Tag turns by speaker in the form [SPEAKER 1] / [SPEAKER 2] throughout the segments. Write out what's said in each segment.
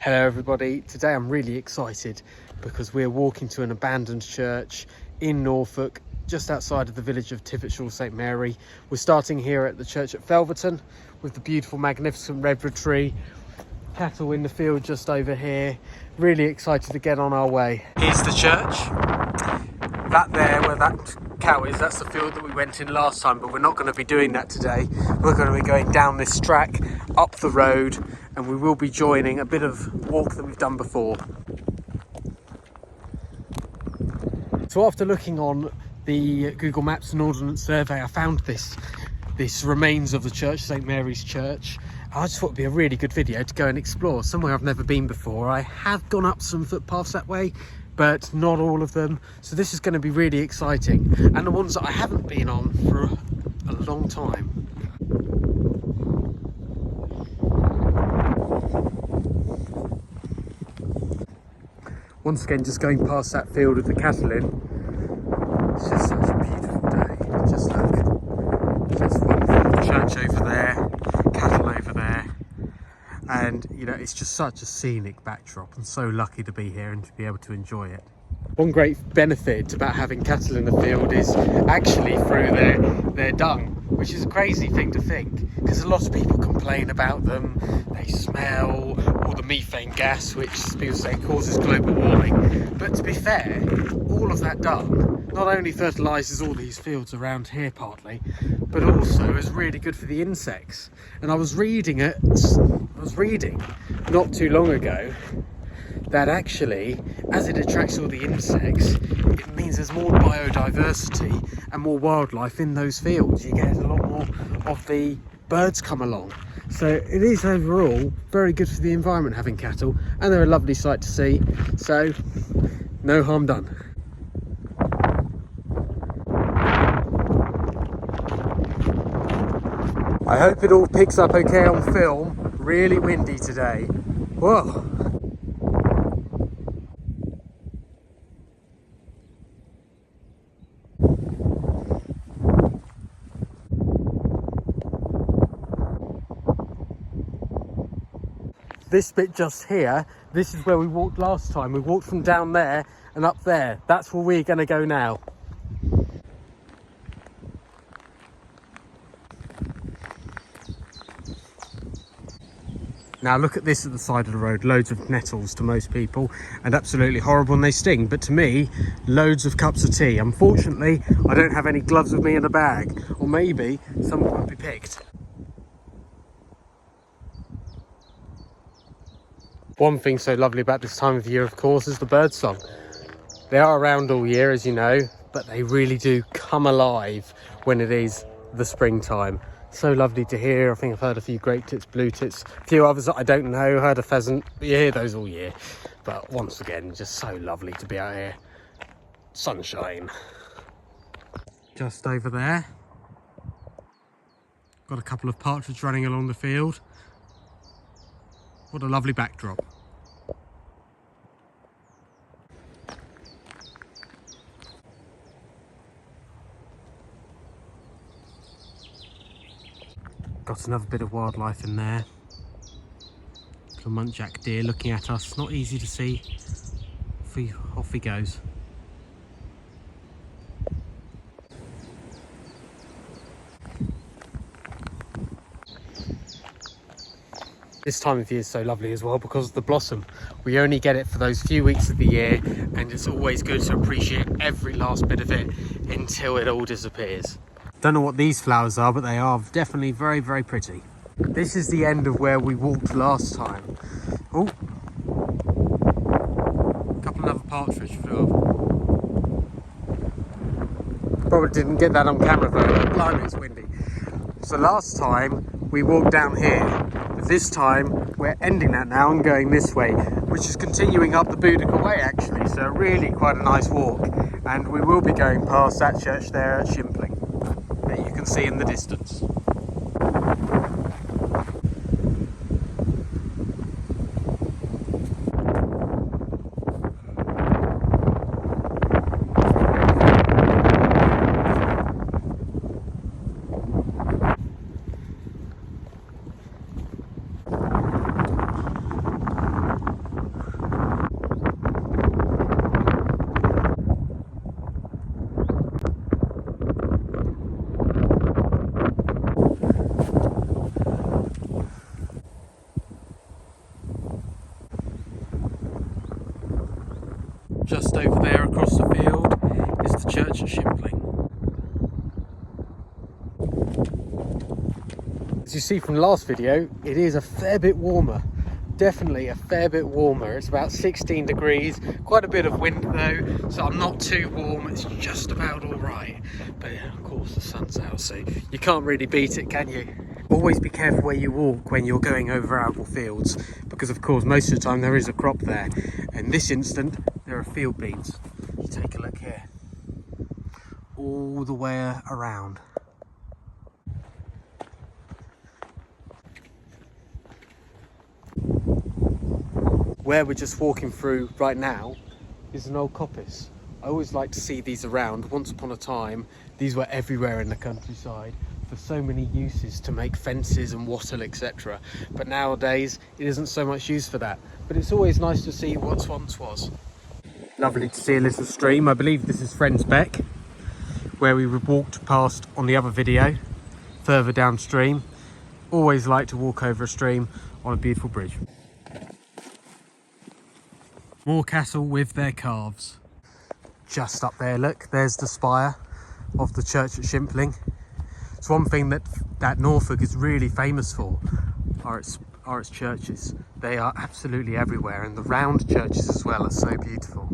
[SPEAKER 1] Hello everybody, today I'm really excited because we're walking to an abandoned church in Norfolk, just outside of the village of Tivitshall St Mary. We're starting here at the church at Felverton with the beautiful magnificent redwood tree, cattle in the field just over here. Really excited to get on our way. Here's the church. That there where that cow is, that's the field that we went in last time, but we're not going to be doing that today. We're going to be going down this track, up the road, and we will be joining a bit of walk that we've done before. So after looking on the Google Maps and Ordnance Survey, I found this remains of the church, St Mary's Church. I just thought it'd be a really good video to go and explore somewhere I've never been before. I have gone up some footpaths that way, but not all of them. So this is going to be really exciting, and the ones that I haven't been on for a long time. Once again, just going past that field with the cattle in. It's just such a beautiful day. Just look, just wonderful. Church over there, cattle over there. And you know, it's just such a scenic backdrop. I'm so lucky to be here and to be able to enjoy it. One great benefit about having cattle in the field is actually through their dung, which is a crazy thing to think, because a lot of people complain about them. They smell, or the methane gas, which people say causes global warming. But to be fair, all of that dung not only fertilises all these fields around here partly, but also is really good for the insects. And I was reading not too long ago that actually, as it attracts all the insects, it means there's more biodiversity and more wildlife in those fields. You get a lot more of the birds come along. So it is overall very good for the environment having cattle, and they're a lovely sight to see. So no harm done. I hope it all picks up okay on film. Really windy today. Whoa. This bit just here, this is where we walked last time. We walked from down there and up there. That's where we're going to go now. Now look at this at the side of the road. Loads of nettles to most people, and absolutely horrible, and they sting. But to me, loads of cups of tea. Unfortunately, I don't have any gloves with me in the bag, or maybe some won't be picked. One thing so lovely about this time of year, of course, is the birdsong. They are around all year, as you know, but they really do come alive when it is the springtime. So lovely to hear. I think I've heard a few great tits, blue tits, a few others that I don't know, heard a pheasant, but you hear those all year. But once again, just so lovely to be out here. Sunshine. Just over there, got a couple of partridge running along the field. What a lovely backdrop. Got another bit of wildlife in there. Little muntjac deer looking at us. Not easy to see. Off he goes. This time of year is so lovely as well because of the blossom. We only get it for those few weeks of the year, and it's always good to appreciate every last bit of it until it all disappears. Don't know what these flowers are, but they are definitely very, very pretty. This is the end of where we walked last time. Oh, a couple of other partridge flew up. Probably didn't get that on camera though. Blimey, it's windy. So last time we walked down here. This time we're ending that now and going this way, which is continuing up the Boudica Way actually, so really quite a nice walk. And we will be going past that church there at Shimpling that you can see in the distance. just over there across the field is the church at Shimpling. As you see from the last video, it is a fair bit warmer. Definitely a fair bit warmer. It's about 16 degrees, quite a bit of wind though, so I'm not too warm. It's just about all right. But yeah, of course the sun's out, so you can't really beat it, can you? Always be careful where you walk when you're going over arable fields, because of course most of the time there is a crop there. In this instant, there are field beans. You take a look here, all the way around. Where we're just walking through right now is an old coppice. I always like to see these around. Once upon a time, these were everywhere in the countryside for so many uses, to make fences and wattle, etc. But nowadays, it isn't so much use for that. But it's always nice to see what once was. Lovely to see a little stream. I believe this is Friends Beck, where we walked past on the other video, further downstream. Always like to walk over a stream on a beautiful bridge. More cattle with their calves. Just up there, look, there's the spire of the church at Shimpling. It's one thing that Norfolk is really famous for, are its churches. They are absolutely everywhere, and the round churches as well are so beautiful.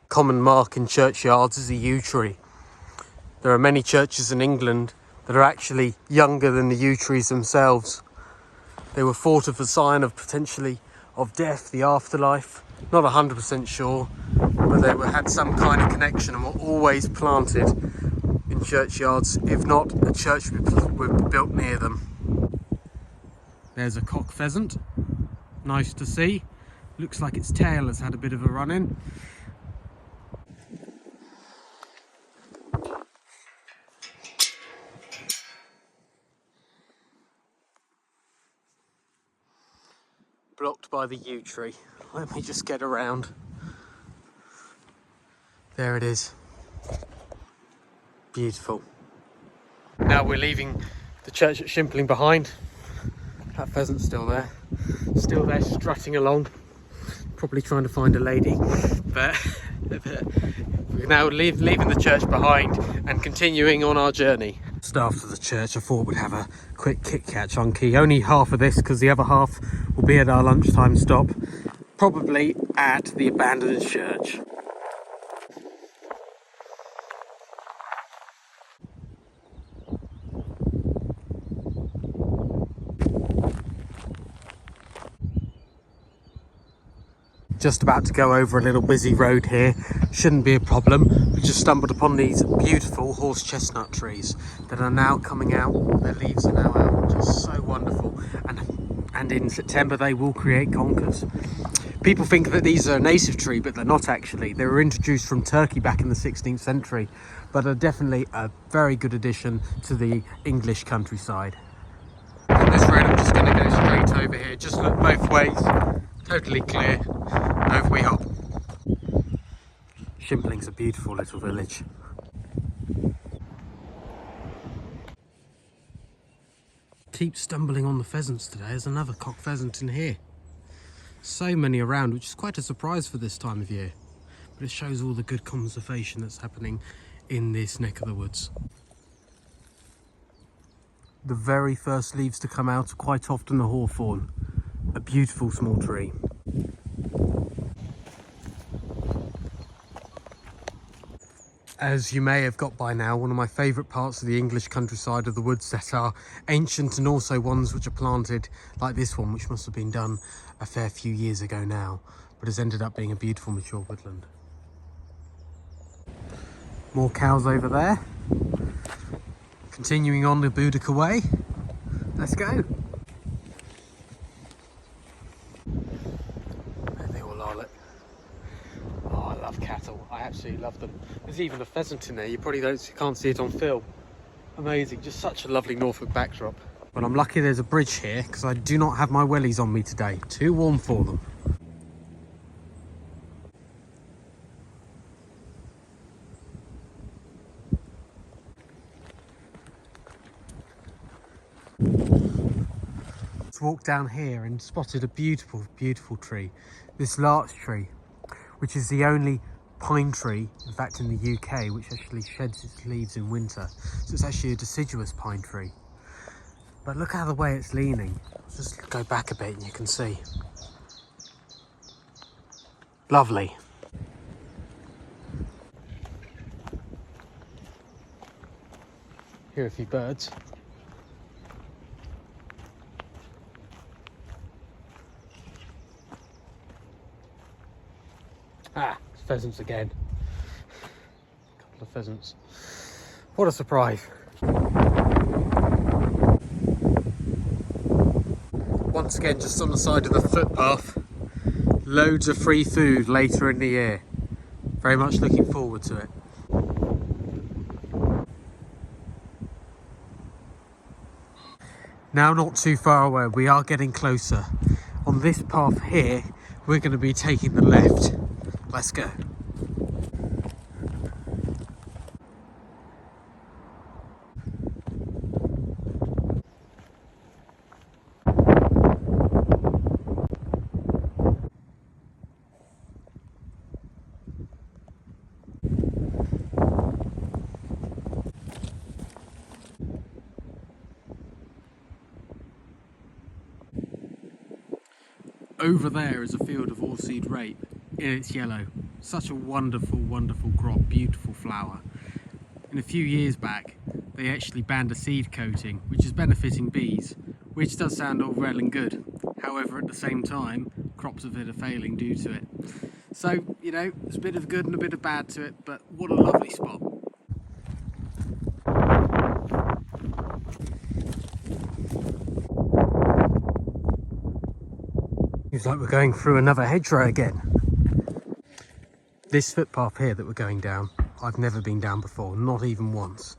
[SPEAKER 1] Common mark in churchyards is a yew tree. There are many churches in England that are actually younger than the yew trees themselves. They were thought of a sign of potentially of death, the afterlife. Not 100% sure, but they had some kind of connection and were always planted in churchyards. If not, a church would be built near them. There's a cock pheasant. Nice to see. Looks like its tail has had a bit of a run in. Blocked by the yew tree. Let me just get around. There it is. Beautiful. Now we're leaving the church at Shimpling behind. That pheasant's still there strutting along, probably trying to find a lady. But we're now leaving the church behind and continuing on our journey. Just after the church, I thought we'd have a quick Kit Kat chunky. Only half of this, because the other half will be at our lunchtime stop, probably at the abandoned church. Just about to go over a little busy road here. Shouldn't be a problem. We just stumbled upon these beautiful horse chestnut trees that are now coming out. Their leaves are now out. Just so wonderful. And in September they will create conkers. People think that these are a native tree, but they're not actually. They were introduced from Turkey back in the 16th century, but are definitely a very good addition to the English countryside. On this road, I'm just going to go straight over here. Just look both ways. Totally clear. Over we hop. Shimpling's a beautiful little village. Keep stumbling on the pheasants today. There's another cock pheasant in here. So many around, which is quite a surprise for this time of year. But it shows all the good conservation that's happening in this neck of the woods. The very first leaves to come out are quite often the hawthorn. A beautiful small tree. As you may have got by now, one of my favourite parts of the English countryside are the woods that are ancient, and also ones which are planted like this one, which must have been done a fair few years ago now, but has ended up being a beautiful mature woodland. More cows over there. Continuing on the Boudica way. Let's go. There they all are, look. Oh, I love cattle. I absolutely love them. There's even a pheasant in there. You probably can't see it on film. Amazing. Just such a lovely Norfolk backdrop. But I'm lucky there's a bridge here, because I do not have my wellies on me today. Too warm for them. walked down here and spotted a beautiful, beautiful tree. This larch tree, which is the only pine tree, in fact, in the UK, which actually sheds its leaves in winter. So it's actually a deciduous pine tree. But look how the way it's leaning. Just go back a bit and you can see. Lovely. Here are a few birds. Ah, it's pheasants again. A couple of pheasants. What a surprise. Once again, just on the side of the footpath. Loads of free food later in the year. Very much looking forward to it. Now not too far away, we are getting closer. On this path here, we're going to be taking the left. Let's go. Over there is a field of oilseed rape in its yellow. Such a wonderful, wonderful crop, beautiful flower. And a few years back, they actually banned a seed coating, which is benefiting bees, which does sound all well and good. However, at the same time, crops of it are failing due to it. So, you know, there's a bit of good and a bit of bad to it, but what a lovely spot. Seems like we're going through another hedgerow again. This footpath here that we're going down, I've never been down before, not even once.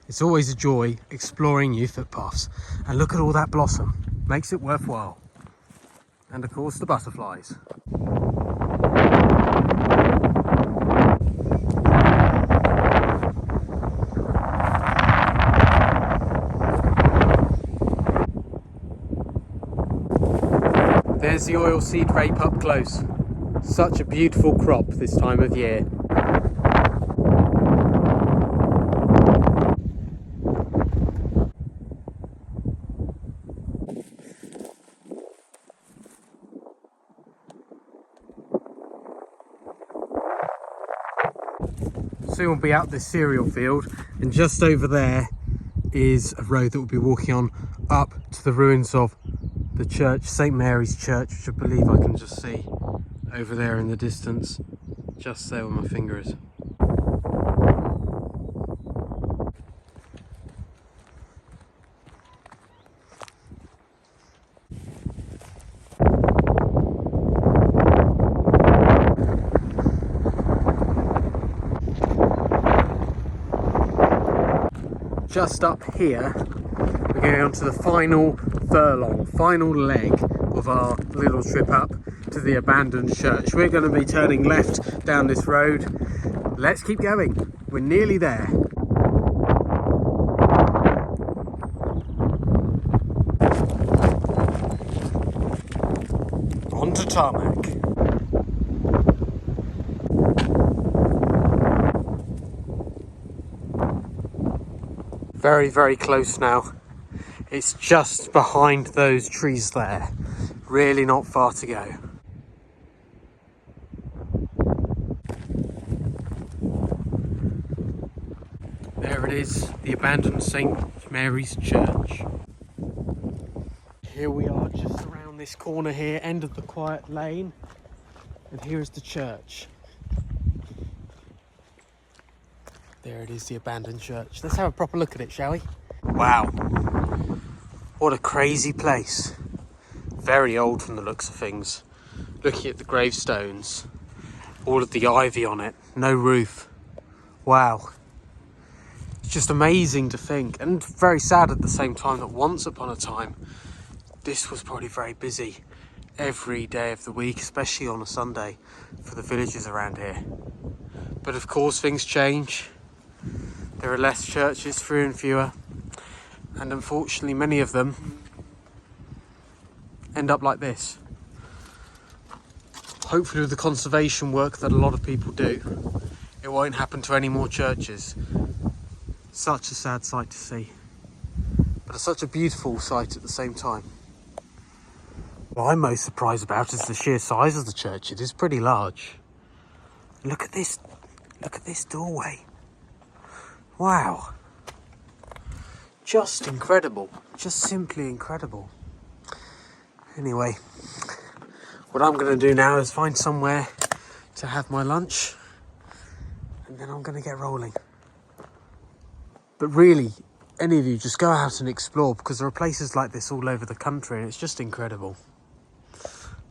[SPEAKER 1] It's always a joy exploring new footpaths. And look at all that blossom, makes it worthwhile. And of course the butterflies. There's the oilseed rape up close. Such a beautiful crop this time of year. Soon we'll be out this cereal field, and just over there is a road that we'll be walking on up to the ruins of the church, St Mary's Church, which I believe I can just see over there in the distance, just there where my finger is. Just up here, we're going on to the final furlong, final leg of our little trip up to the abandoned church. We're going to be turning left down this road. Let's keep going. We're nearly there. On to tarmac. Very, very close now. It's just behind those trees there. Really not far to go. There it is, the abandoned St Mary's Church. Here we are, just around this corner here, end of the quiet lane. And here's the church. There it is, the abandoned church. Let's have a proper look at it, shall we? Wow. What a crazy place. Very old from the looks of things. Looking at the gravestones, all of the ivy on it, no roof. Wow. It's just amazing to think, and very sad at the same time that once upon a time, this was probably very busy every day of the week, especially on a Sunday for the villagers around here. But of course things change. There are less churches, fewer and fewer, and unfortunately many of them end up like this. Hopefully with the conservation work that a lot of people do, it won't happen to any more churches. Such a sad sight to see, but it's such a beautiful sight at the same time. What I'm most surprised about is the sheer size of the church. It is pretty large. Look at this doorway. Wow. Just incredible. Just simply incredible. Anyway, what I'm going to do now is find somewhere to have my lunch, and then I'm going to get rolling. But really, any of you, just go out and explore, because there are places like this all over the country, and it's just incredible.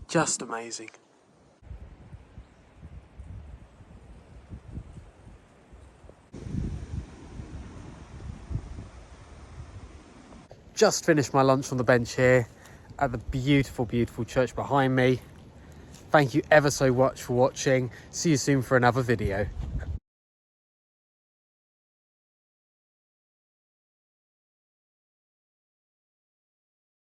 [SPEAKER 1] Just amazing. Just finished my lunch on the bench here at the beautiful, beautiful church behind me. Thank you ever so much for watching. See you soon for another video.